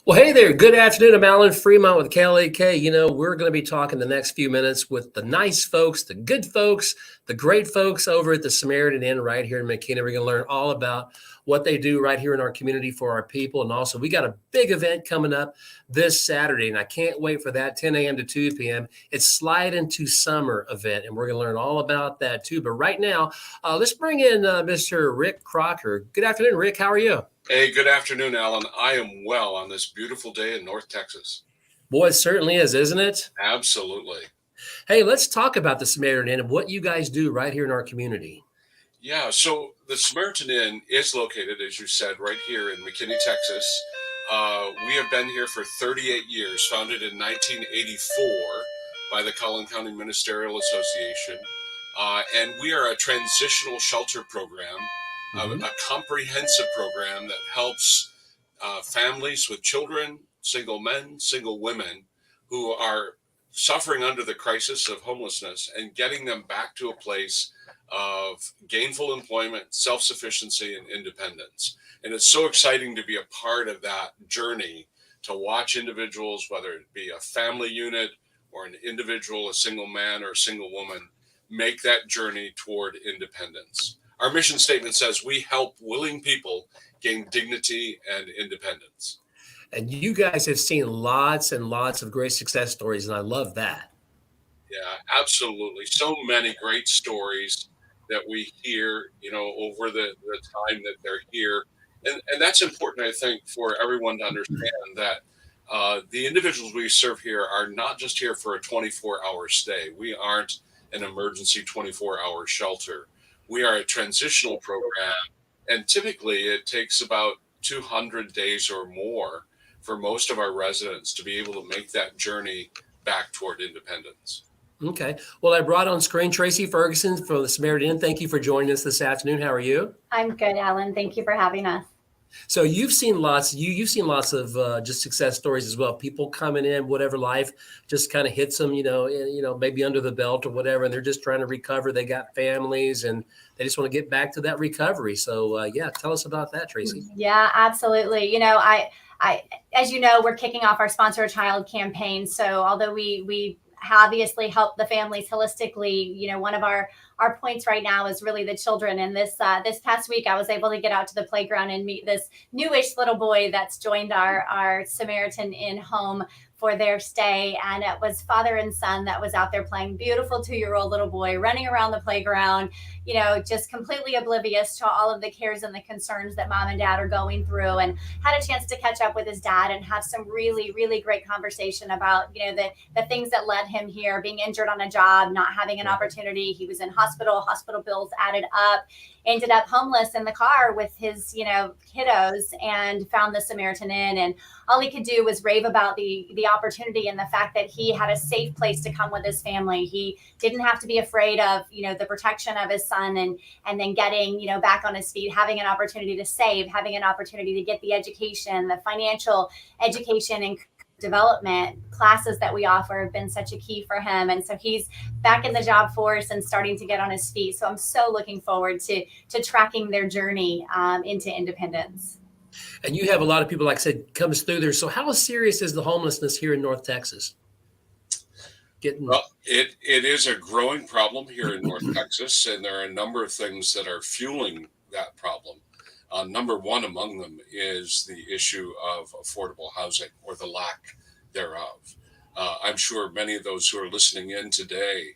Well, hey there. Good afternoon. I'm Alan Fremont with KLAK. We're going to be talking the next few minutes with the nice folks, the good folks, the great folks over at the Samaritan Inn right here in McKinney. We're going to learn all about what they do right here in our community for our people. And also, we got a big event coming up this Saturday, and I can't wait for that 10 a.m. to 2 p.m. It's Slide into Summer event, and we're going to learn all about that too. But right now, let's bring in Mr. Rick Crocker. Good afternoon, Rick. How are you? Hey, good afternoon, Alan. I am well on this beautiful day in North Texas. Boy, it certainly is, isn't it? Absolutely. Hey, let's talk about the Samaritan Inn and what you guys do right here in our community. Yeah, so the Samaritan Inn is located, as you said, right here in McKinney, Texas. We have been here for 38 years, founded in 1984 by the Collin County Ministerial Association. And we are a transitional shelter program, a comprehensive program that helps families with children, single men, single women who are suffering under the crisis of homelessness and getting them back to a place of gainful employment, self sufficiency, and independence. And it's so exciting to be a part of that journey to watch individuals, whether it be a family unit or an individual, a single man or a single woman, make that journey toward independence. Our mission statement says we help willing people gain dignity and independence. And you guys have seen lots and lots of great success stories, and I love that. Yeah, absolutely. So many great stories that we hear, over the time that they're here. And that's important, I think, for everyone to understand that the individuals we serve here are not just here for a 24-hour stay. We aren't an emergency 24-hour shelter. We are a transitional program. And typically it takes about 200 days or more for most of our residents to be able to make that journey back toward independence. Okay. Well, I brought on screen Tracy Ferguson from the Samaritan Inn. Thank you for joining us this afternoon. How are you? I'm good, Alan. Thank you for having us. So you've seen lots. You've seen lots of just success stories as well. People coming in, whatever life just kind of hits them, maybe under the belt or whatever, and they're just trying to recover. They got families, and they just want to get back to that recovery. So yeah, tell us about that, Tracy. Yeah, absolutely. As you know, we're kicking off our Sponsor a Child campaign. So although we obviously help the families holistically, one of our points right now is really the children. And this past week, I was able to get out to the playground and meet this newish little boy that's joined our Samaritan Inn home for their stay. And it was father and son that was out there playing. Beautiful 2-year-old little boy running around the playground, just completely oblivious to all of the cares and the concerns that mom and dad are going through, and had a chance to catch up with his dad and have some really, really great conversation about, the things that led him here, being injured on a job, not having an opportunity. He was in hospital bills added up, ended up homeless in the car with his, kiddos, and found the Samaritan Inn. And all he could do was rave about the opportunity and the fact that he had a safe place to come with his family. He didn't have to be afraid of, the protection of his son, and then getting, back on his feet, having an opportunity to save, having an opportunity to get the education, the financial education and development classes that we offer have been such a key for him. And so he's back in the job force and starting to get on his feet. So I'm so looking forward to tracking their journey into independence. And you have a lot of people, like I said, comes through there. So how serious is the homelessness here in North Texas? Well, it is a growing problem here in North Texas, and there are a number of things that are fueling that problem. Number one among them is the issue of affordable housing, or the lack thereof. I'm sure many of those who are listening in today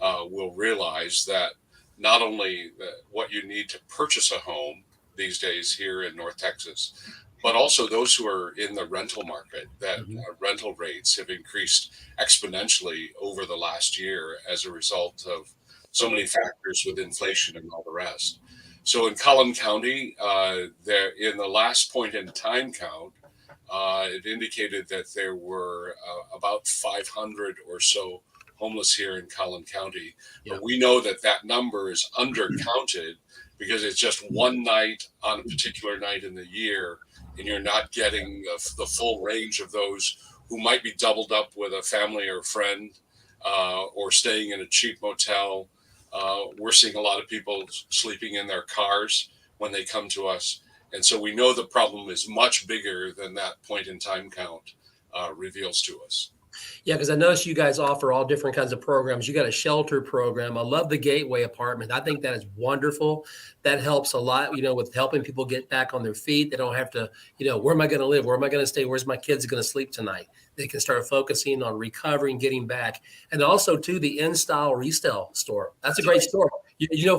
will realize that not only what you need to purchase a home these days here in North Texas, but also those who are in the rental market, that rental rates have increased exponentially over the last year as a result of so many factors with inflation and all the rest. So in Collin County, there in the last point in time count, it indicated that there were about 500 or so homeless here in Collin County. Yeah. But we know that that number is undercounted because it's just one night on a particular night in the year, and you're not getting the full range of those who might be doubled up with a family or friend, or staying in a cheap motel. We're seeing a lot of people sleeping in their cars when they come to us. And so we know the problem is much bigger than that point in time count reveals to us. Yeah, because I noticed you guys offer all different kinds of programs. You got a shelter program. I love the Gateway apartment. I think that is wonderful. That helps a lot, with helping people get back on their feet. They don't have to, where am I going to live? Where am I going to stay? Where's my kids going to sleep tonight? They can start focusing on recovering, getting back. And also, too, the InStyle resale store. That's a great store.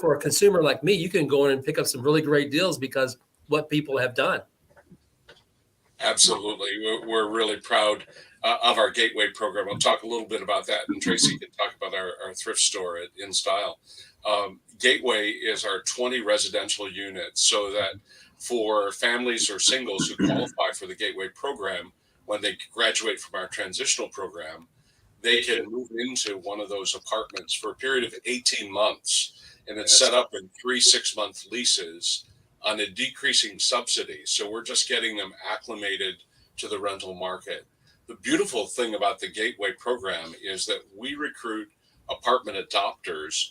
For a consumer like me, you can go in and pick up some really great deals because what people have done. Absolutely. We're really proud of our Gateway program. I'll talk a little bit about that, and Tracy can talk about our thrift store at InStyle. Gateway is our 20 residential units, so that for families or singles who qualify for the Gateway program, when they graduate from our transitional program, they can move into one of those apartments for a period of 18 months. And it's set up in 3 6-month leases on a decreasing subsidy. So we're just getting them acclimated to the rental market. The beautiful thing about the Gateway program is that we recruit apartment adopters,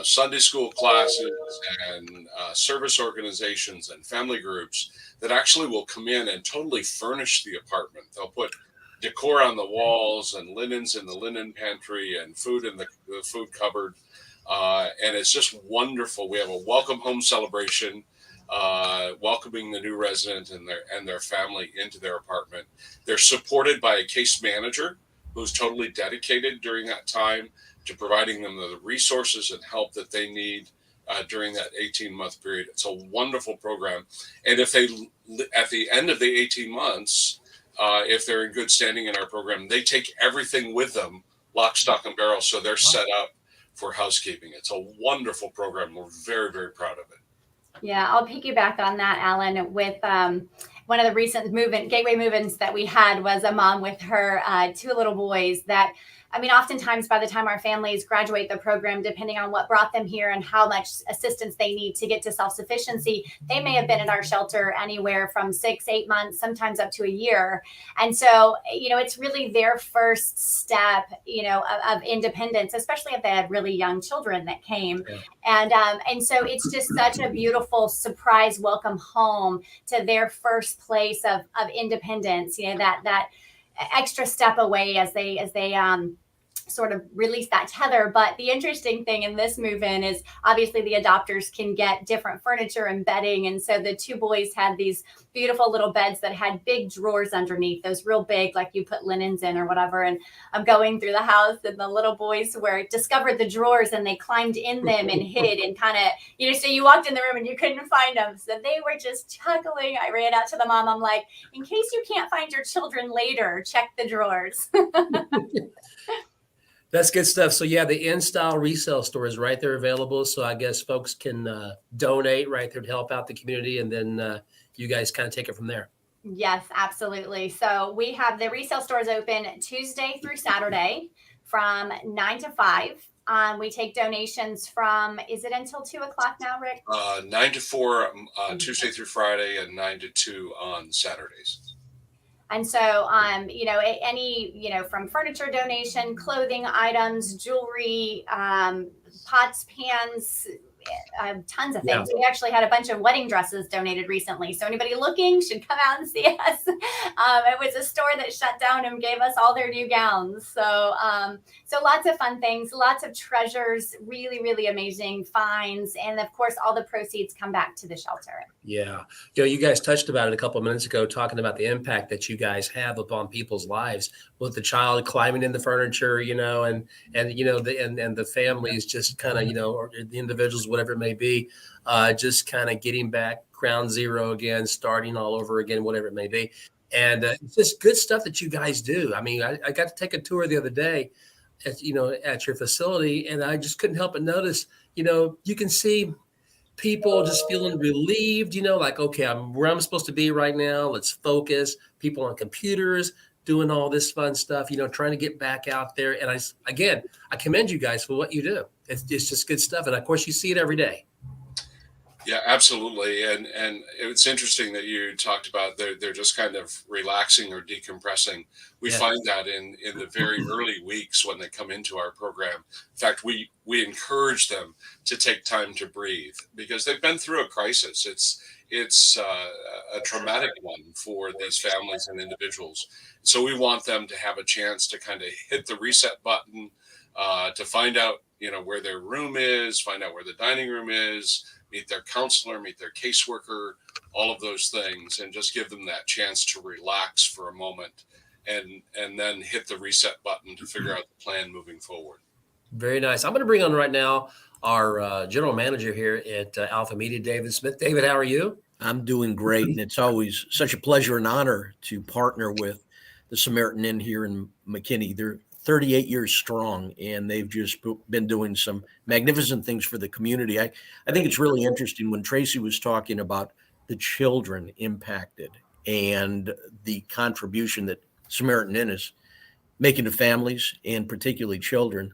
Sunday school classes and service organizations and family groups that actually will come in and totally furnish the apartment. They'll put decor on the walls and linens in the linen pantry and food in the food cupboard. And it's just wonderful. We have a welcome home celebration, welcoming the new resident and their family into their apartment. They're supported by a case manager who's totally dedicated during that time to providing them the resources and help that they need during that 18-month period. It's a wonderful program. And if they, at the end of the 18 months, if they're in good standing in our program, they take everything with them, lock, stock, and barrel, so they're set up for housekeeping. It's a wonderful program. We're very, very proud of it. Yeah, I'll piggyback on that, Alan, with one of the recent Gateway move-ins that we had was a mom with her 2 little boys that, oftentimes by the time our families graduate the program, depending on what brought them here and how much assistance they need to get to self-sufficiency, they may have been in our shelter anywhere from 6, 8 months, sometimes up to a year. And so, it's really their first step, of independence, especially if they had really young children that came. Yeah. And so it's just such a beautiful surprise welcome home to their first place of independence, that extra step away as they sort of release that tether. But the interesting thing in this move-in is obviously the adopters can get different furniture and bedding. And so the 2 boys had these beautiful little beds that had big drawers underneath, those real big, like you put linens in or whatever. And I'm going through the house and the little boys discovered the drawers and they climbed in them and hid and kind of, so you walked in the room and you couldn't find them. So they were just chuckling. I ran out to the mom. I'm like, in case you can't find your children later, check the drawers. That's good stuff. So yeah, the InStyle resale store is right there available. So I guess folks can donate right there to help out the community, and then you guys kind of take it from there. Yes, absolutely. So we have the resale stores open Tuesday through Saturday from 9 to 5. We take donations from, is it until 2 o'clock now, Rick? 9 to 4 Tuesday through Friday, and 9 to 2 on Saturdays. And so, any, from furniture donation, clothing items, jewelry, pots, pans, tons of things. Yeah. We actually had a bunch of wedding dresses donated recently. So anybody looking should come out and see us. It was a store that shut down and gave us all their new gowns. So lots of fun things, lots of treasures, really, really amazing finds. And of course, all the proceeds come back to the shelter. Yeah. You guys touched about it a couple of minutes ago, talking about the impact that you guys have upon people's lives with the child climbing in the furniture, and the families just kind of, or the individuals, whatever it may be, just kind of getting back ground zero again, starting all over again, whatever it may be. And it's just good stuff that you guys do. I got to take a tour the other day at your facility, and I just couldn't help but notice, you can see people just feeling relieved, like, okay, I'm where I'm supposed to be right now. Let's focus. People on computers doing all this fun stuff, trying to get back out there. And I commend you guys for what you do. It's just good stuff. And of course, you see it every day. Yeah, absolutely. And it's interesting that you talked about they're just kind of relaxing or decompressing. We find that in the very early weeks when they come into our program. In fact, we encourage them to take time to breathe because they've been through a crisis. it's a traumatic one for these families and individuals. So we want them to have a chance to kind of hit the reset button, to find out, where their room is, find out where the dining room is, meet their counselor, meet their caseworker, all of those things, and just give them that chance to relax for a moment, and then hit the reset button to figure out the plan moving forward. Very nice. I'm going to bring on right now our general manager here at Alpha Media, David Smith. David, how are you? I'm doing great, and it's always such a pleasure and honor to partner with the Samaritan Inn here in McKinney. They're 38 years strong, and they've just been doing some magnificent things for the community. I think it's really interesting when Tracy was talking about the children impacted and the contribution that Samaritan Inn is making to families and particularly children.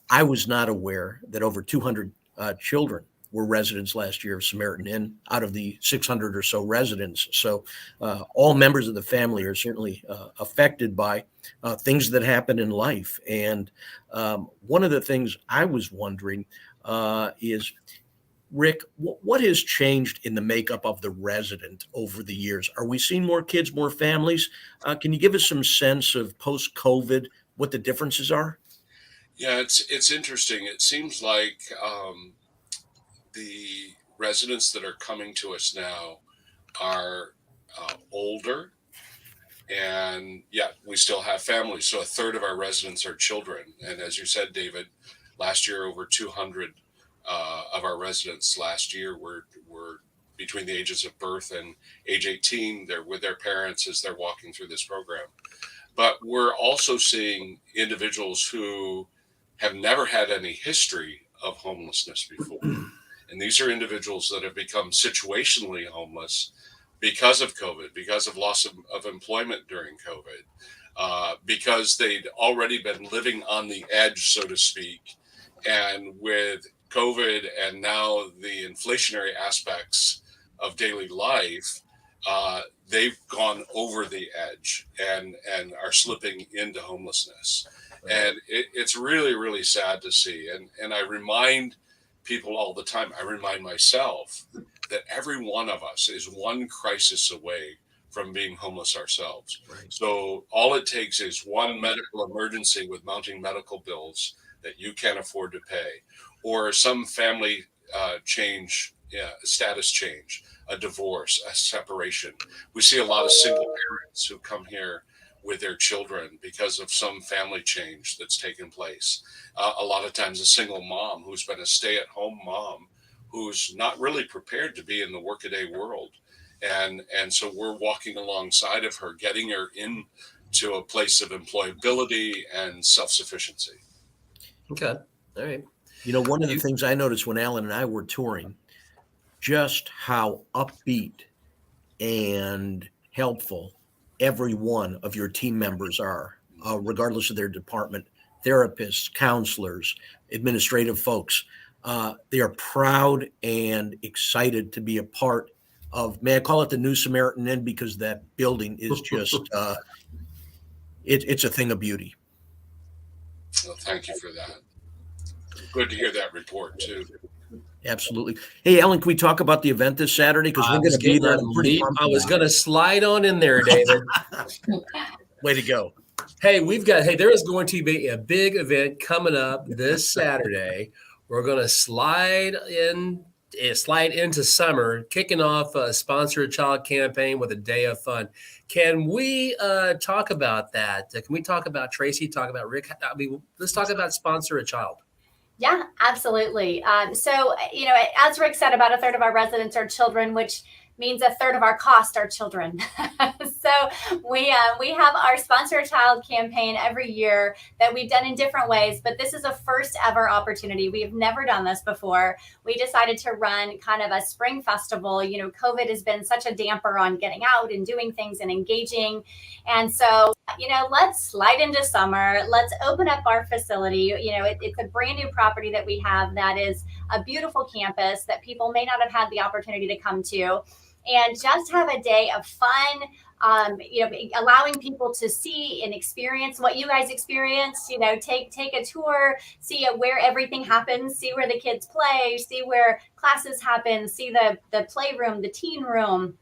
I was not aware that over 200 children were residents last year of Samaritan Inn out of the 600 or so residents. So all members of the family are certainly affected by things that happen in life. And one of the things I was wondering is, Rick, what has changed in the makeup of the resident over the years? Are we seeing more kids, more families? Can you give us some sense of post-COVID, what the differences are? Yeah, it's interesting. It seems like the residents that are coming to us now are older, and yet we still have families. So a third of our residents are children. And as you said, David, last year over 200 of our residents last year were between the ages of birth and age 18. They're with their parents as they're walking through this program. But we're also seeing individuals who have never had any history of homelessness before. And these are individuals that have become situationally homeless because of COVID, because of loss of employment during COVID, because they'd already been living on the edge, so to speak. And with COVID and now the inflationary aspects of daily life, they've gone over the edge and are slipping into homelessness. And it's really, really sad to see. And I remind people all the time, I remind myself that every one of us is one crisis away from being homeless ourselves. Right. So all it takes is one medical emergency with mounting medical bills that you can't afford to pay, or some family status change, a divorce, a separation. We see a lot of single parents who come here with their children because of some family change that's taken place. A lot of times a single mom who's been a stay-at-home mom who's not really prepared to be in the workaday world. And so we're walking alongside of her, getting her into a place of employability and self-sufficiency. Okay. All right. One of the things I noticed when Alan and I were touring, just how upbeat and helpful every one of your team members are, regardless of their department, therapists, counselors, administrative folks. They are proud and excited to be a part of, may I call it the New Samaritan Inn, because that building is just, it's a thing of beauty. Well, thank you for that. Good to hear that report too. Absolutely. Hey, Alan, can we talk about the event this Saturday? Because we're going to be there. I was going to slide on in there, David. Way to go. Hey, there is going to be a big event coming up this Saturday. We're going to slide into summer, kicking off a Sponsor a Child campaign with a day of fun. Can we talk about that? Can we talk about Tracy, talk about Rick? Let's talk about Sponsor a Child. Yeah, absolutely. So, as Rick said, about a third of our residents are children, which means a third of our cost are children. So we have our Sponsor a Child campaign every year that we've done in different ways, but this is a first ever opportunity. We have never done this before. We decided to run kind of a spring festival. COVID has been such a damper on getting out and doing things and engaging. And so, let's slide into summer. Let's open up our facility. It's a brand new property that we have that is a beautiful campus that people may not have had the opportunity to come to. And just have a day of fun, allowing people to see and experience what you guys experienced, take a tour, see where everything happens, see where the kids play, see where classes happen, see the playroom, the teen room,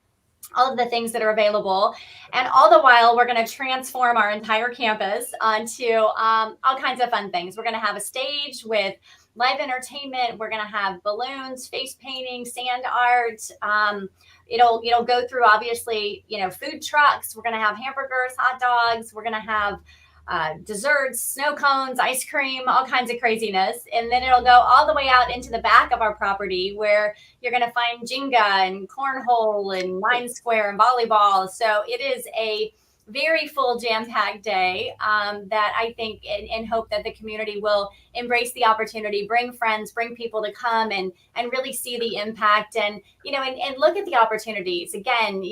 all of the things that are available. And all the while, we're going to transform our entire campus onto all kinds of fun things. We're going to have a stage with live entertainment. We're going to have balloons, face painting, sand art. It'll go through, obviously, food trucks. We're going to have hamburgers, hot dogs. We're going to have desserts, snow cones, ice cream, all kinds of craziness. And then it'll go all the way out into the back of our property where you're going to find Jenga and cornhole and nine square and volleyball. So it is a very full jam-packed day that I think and hope that the community will embrace the opportunity, bring friends, bring people to come and really see the impact and look at the opportunities. Again,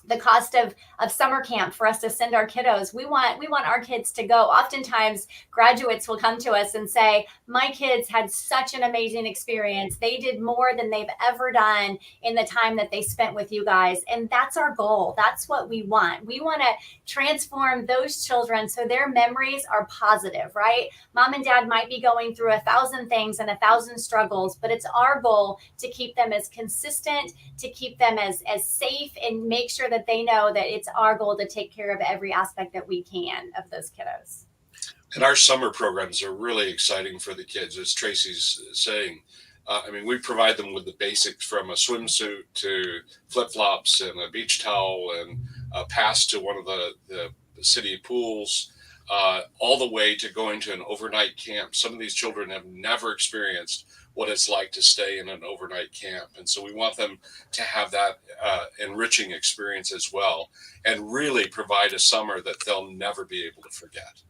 the cost of summer camp for us to send our kiddos. We want our kids to go. Oftentimes graduates will come to us and say, my kids had such an amazing experience. They did more than they've ever done in the time that they spent with you guys. And that's our goal. That's what we want. We want to transform those children so their memories are positive, right? Mom and dad might be going through 1,000 things and 1,000 struggles, but it's our goal to keep them as consistent, to keep them as safe, and make sure that they know that it's our goal to take care of every aspect that we can of those kiddos. And our summer programs are really exciting for the kids, as Tracy's saying. We provide them with the basics from a swimsuit to flip-flops and a beach towel and a pass to one of the city pools, all the way to going to an overnight camp. Some of these children have never experienced what it's like to stay in an overnight camp. And so we want them to have that enriching experience as well, and really provide a summer that they'll never be able to forget.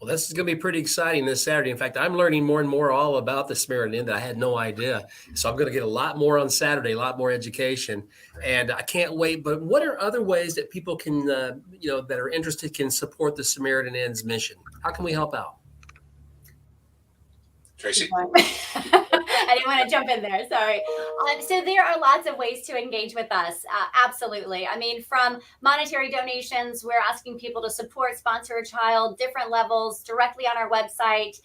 Well, this is going to be pretty exciting this Saturday. In fact, I'm learning more and more all about the Samaritan Inn that I had no idea. So I'm going to get a lot more on Saturday, a lot more education, and I can't wait. But what are other ways that people can, that are interested, can support the Samaritan Inn's mission? How can we help out? Tracy? I didn't want to jump in there. Sorry. So there are lots of ways to engage with us. Absolutely. From monetary donations, we're asking people to sponsor a child, different levels directly on our website.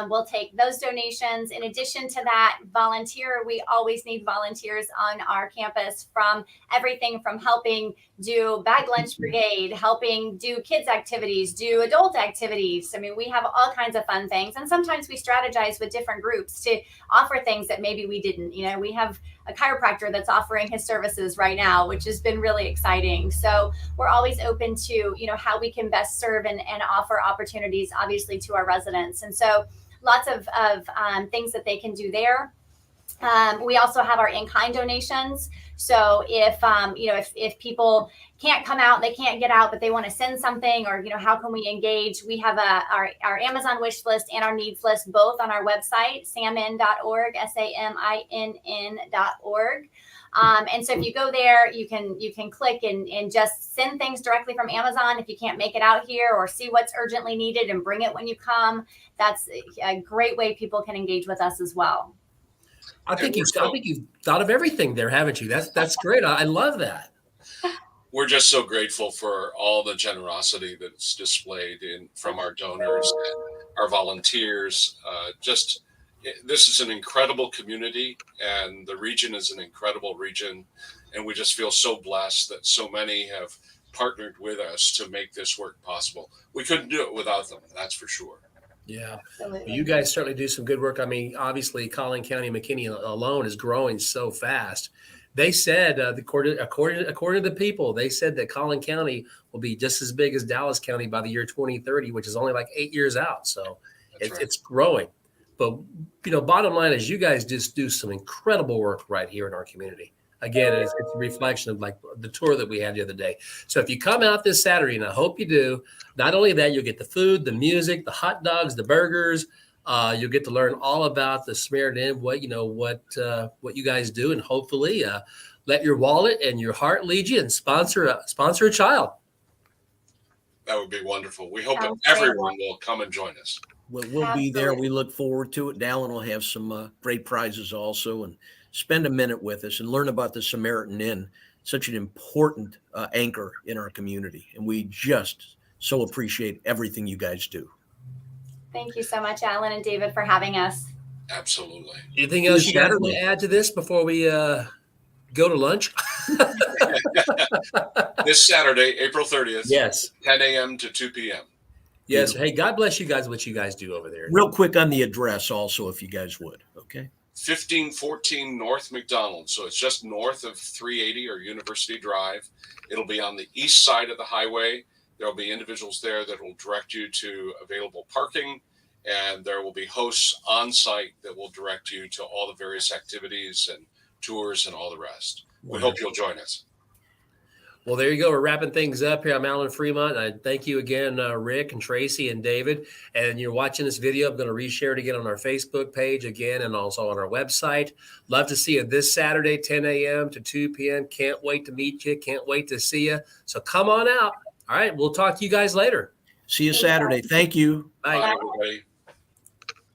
We'll take those donations. In addition to that, volunteer. We always need volunteers on our campus, from everything from helping do bag lunch brigade, helping do kids activities, do adult activities. We have all kinds of fun things. And sometimes we strategize with different groups to offer things that maybe we didn't. We have a chiropractor that's offering his services right now, which has been really exciting. So we're always open to, how we can best serve and offer opportunities, obviously, to our residents. And so lots of things that they can do there. We also have our in-kind donations. So if people can't come out, they can't get out, but they want to send something, or how can we engage? We have our Amazon wish list and our needs list both on our website, samin.org, SAMINN.org. And so if you go there, you can click and just send things directly from Amazon if you can't make it out here, or see what's urgently needed and bring it when you come. That's a great way people can engage with us as well. I think you've thought of everything there, haven't you? That's great. I love that. We're just so grateful for all the generosity that's displayed from our donors and our volunteers. This is an incredible community, and the region is an incredible region. And we just feel so blessed that so many have partnered with us to make this work possible. We couldn't do it without them, that's for sure. Yeah. Well, you guys certainly do some good work. Obviously, Collin County, McKinney alone is growing so fast. They said, according to the people, they said that Collin County will be just as big as Dallas County by the year 2030, which is only like 8 years out. So it's growing. But, bottom line is you guys just do some incredible work right here in our community. Again, it's a reflection of like the tour that we had the other day. So if you come out this Saturday, and I hope you do, not only that, you'll get the food, the music, the hot dogs, the burgers. You'll get to learn all about the Samaritan Inn, what you guys do, and hopefully let your wallet and your heart lead you and sponsor a child. That would be wonderful. We hope that everyone will come and join us. We'll be there. We look forward to it. Dallin will have some great prizes also, and spend a minute with us and learn about the Samaritan Inn. such an important anchor in our community. And we just so appreciate everything you guys do. Thank you so much, Alan and David, for having us. Absolutely. Anything else you guys want to add to this before we go to lunch? This Saturday, April 30th. Yes. 10 a.m. to 2 p.m. Yes. Hey, God bless you guys, what you guys do over there. Real quick on the address also, if you guys would. Okay. 1514 North McDonald. So it's just north of 380 or University Drive. It'll be on the east side of the highway. There'll be individuals there that will direct you to available parking, and there will be hosts on site that will direct you to all the various activities and tours and all the rest. We hope you'll join us. Well, there you go. We're wrapping things up here. I'm Alan Fremont. I thank you again, Rick and Tracy and David. And you're watching this video. I'm going to reshare it again on our Facebook page again and also on our website. Love to see you this Saturday, 10 a.m. to 2 p.m. Can't wait to meet you. Can't wait to see you. So come on out. All right. We'll talk to you guys later. See you Saturday. Thank you. Bye. Bye, everybody.